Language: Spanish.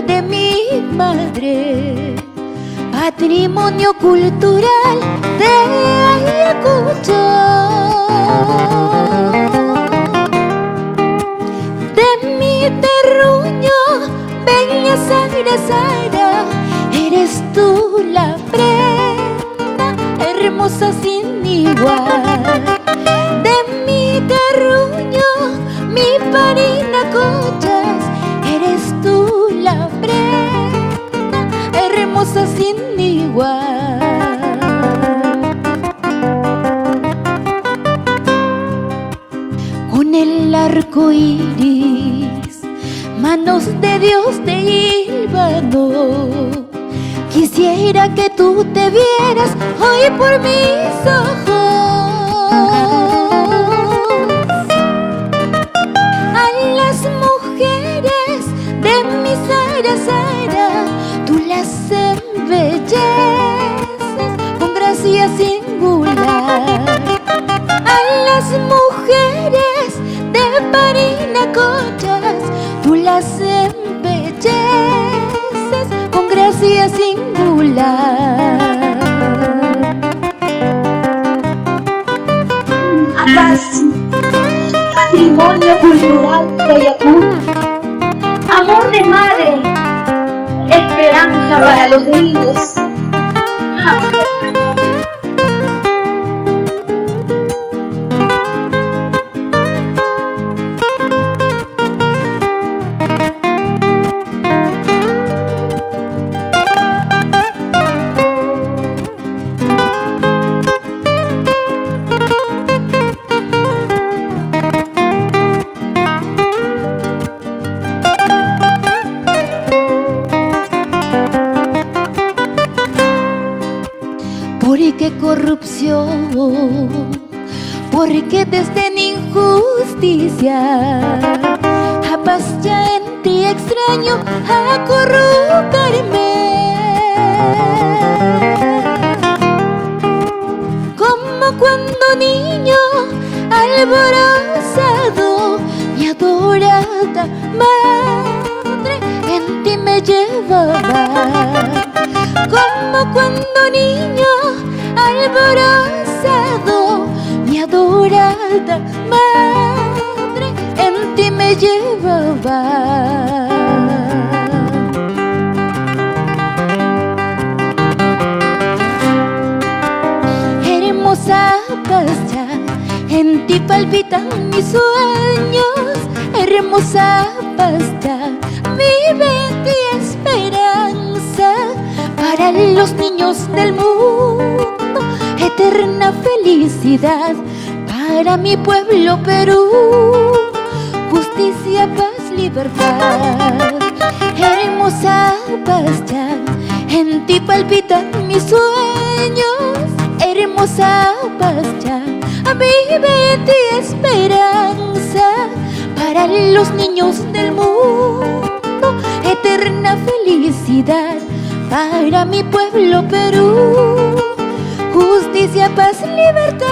de mi madre, patrimonio cultural de Ayacucho. De mi terruño, bella Sara Sara, eres tú la prenda hermosa sin igual. De mi terruño, mi parina Cochas, eres tú la prenda hermosa sin igual. Con el arco iris, manos de Dios te hilvano, quisiera que tú te vieras hoy por mis ojos. A las mujeres de mi Sara Sara, tú las embelleces con gracia singular. A las mujeres de Parinacochas, tú las embelleces con gracia singular. Patrimonio cultural de Ayacucho, amor de madre, esperanza para los niños. ¿Por qué corrupción? ¿Por qué desdén injusticia? A paz ya en ti extraño acurrucarme. Como cuando niño alborozado, mi adorada madre en ti me llevaba. Como cuando niño alborozado, mi adorada madre en ti me llevaba. Hermosa paz ya, en ti palpitan mis sueños. Hermosa paz ya, vive en ti esperanza para los niños del mundo, eterna felicidad para mi pueblo Perú. Justicia, paz, libertad. Hermosa paz ya, en ti palpitan mis sueños. Hermosa paz ya, vive en ti esperanza para los niños del mundo, eterna felicidad para mi pueblo Perú. Justicia, paz, libertad.